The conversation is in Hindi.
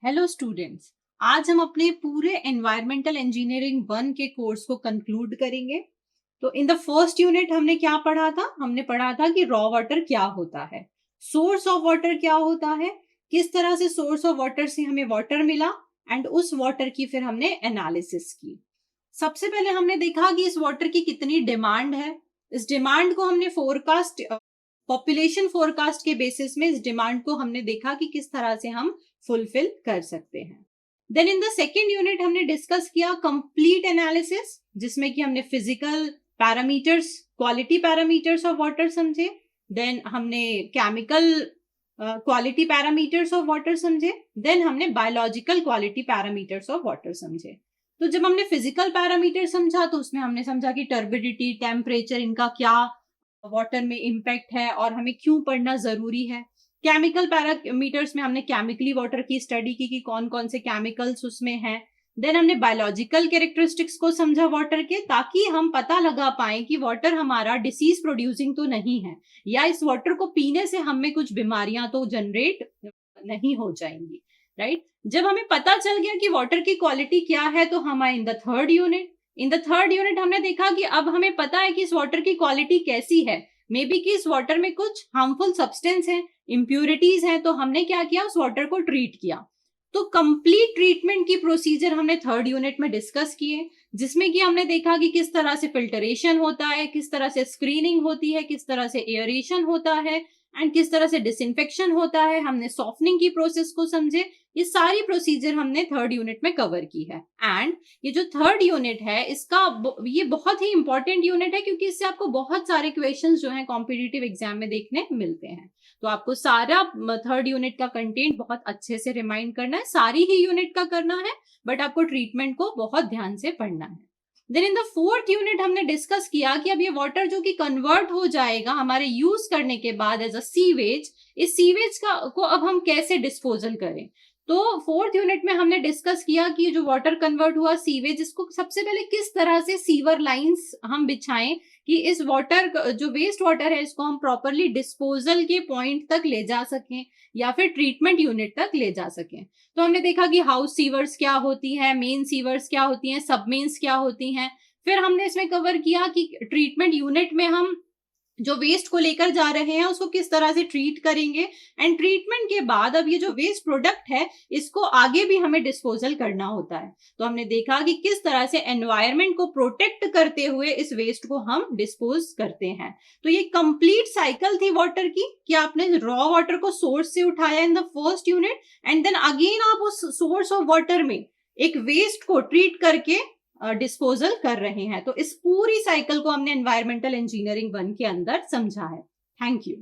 Hello students. आज हम अपने पूरे एनवायरमेंटल इंजीनियरिंग 1 के कोर्स को कंक्लूड करेंगे। तो इन द फर्स्ट यूनिट हमने क्या पढ़ा था? हमने पढ़ा था कि रॉ वाटर क्या होता है, सोर्स ऑफ वाटर क्या होता है, किस तरह से सोर्स ऑफ वाटर से हमें वाटर मिला एंड उस वाटर की फिर हमने एनालिसिस की। सबसे पहले हमने देखा कि इस वाटर की कितनी डिमांड है। इस डिमांड को हमने फोरकास्ट, पॉपुलेशन फोरकास्ट के बेसिस में इस डिमांड को हमने देखा कि किस तरह से हम फुलफिल कर सकते हैं। Then in the second unit हमने डिस्कस किया कंप्लीट एनालिसिस, जिसमें कि हमने physical parameters, quality parameters of water समझे। देन हमने chemical quality parameters of water समझे। देन हमने biological quality parameters of water समझे। तो जब हमने फिजिकल पैरामीटर समझा तो उसमें हमने समझा कि टर्बिडिटी, टेम्परेचर, इनका क्या वाटर में इम्पैक्ट है और हमें क्यों पढ़ना जरूरी है। केमिकल पैरामीटर्स में हमने केमिकली वाटर की स्टडी की कि कौन कौन से केमिकल्स उसमें हैं। देन हमने बायोलॉजिकल कैरेक्टरिस्टिक्स को समझा वाटर के, ताकि हम पता लगा पाए कि वाटर हमारा डिसीज प्रोड्यूसिंग तो नहीं है, या इस वाटर को पीने से हमें कुछ बीमारियां तो जनरेट नहीं हो जाएंगी। राइट? जब हमें पता चल गया कि वाटर की क्वालिटी क्या है, तो हम आए इन द थर्ड यूनिट हमने देखा कि अब हमें पता है कि इस वाटर की क्वालिटी कैसी है। मे बी कि इस वाटर में कुछ हार्मफुल सब्सटेंस है, इम्प्यूरिटीज हैं, तो हमने क्या किया, उस वाटर को ट्रीट किया। तो कंप्लीट ट्रीटमेंट की प्रोसीजर हमने थर्ड यूनिट में डिस्कस किए, जिसमें कि हमने देखा कि किस तरह से फिल्टरेशन होता है, किस तरह से स्क्रीनिंग होती है, किस तरह से एयरेशन होता है एंड किस तरह से डिसइंफेक्शन होता है। हमने सॉफ्टनिंग की प्रोसेस को समझे। ये सारी प्रोसीजर हमने थर्ड यूनिट में कवर की है। एंड ये जो थर्ड यूनिट है, इसका ये बहुत ही इंपॉर्टेंट यूनिट है, क्योंकि इससे आपको बहुत सारे क्वेश्चंस जो हैं कॉम्पिटिटिव एग्जाम में देखने मिलते हैं। तो आपको सारा थर्ड यूनिट का कंटेंट बहुत अच्छे से रिमाइंड करना है, सारी ही यूनिट का करना है, बट आपको ट्रीटमेंट को बहुत ध्यान से पढ़ना है। Then in the fourth unit हमने डिस्कस किया कि अब ये वाटर जो कि कन्वर्ट हो जाएगा हमारे यूज करने के बाद एज अ सीवेज, इस सीवेज का को अब हम कैसे डिस्पोजल करें। तो फोर्थ यूनिट में हमने डिस्कस किया कि जो वाटर कन्वर्ट हुआ सीवेज, इसको सबसे पहले किस तरह से सीवर लाइंस हम बिछाएं कि इस वाटर, जो वेस्ट वाटर है, इसको हम प्रॉपरली डिस्पोजल के पॉइंट तक ले जा सकें या फिर ट्रीटमेंट यूनिट तक ले जा सकें। तो हमने देखा कि हाउस सीवर्स क्या होती है, मेन सीवर्स क्या होती हैं, सब मेन्स क्या होती हैं। फिर हमने इसमें कवर किया कि ट्रीटमेंट यूनिट में हम जो वेस्ट को लेकर जा रहे हैं उसको किस तरह से ट्रीट करेंगे, एंड ट्रीटमेंट के बाद अब ये जो वेस्ट प्रोडक्ट है इसको आगे भी हमें डिस्पोजल करना होता है। तो हमने देखा कि किस तरह से एनवायरमेंट को प्रोटेक्ट करते हुए इस वेस्ट को हम डिस्पोज करते हैं। तो ये कंप्लीट साइकिल थी वाटर की, कि आपने रॉ वाटर को सोर्स से उठाया in the first unit, and then again आप उस सोर्स ऑफ वाटर में एक वेस्ट को ट्रीट करके डिस्पोजल कर रहे हैं। तो इस पूरी साइकिल को हमने एनवायरमेंटल इंजीनियरिंग 1 के अंदर समझा है। Thank you.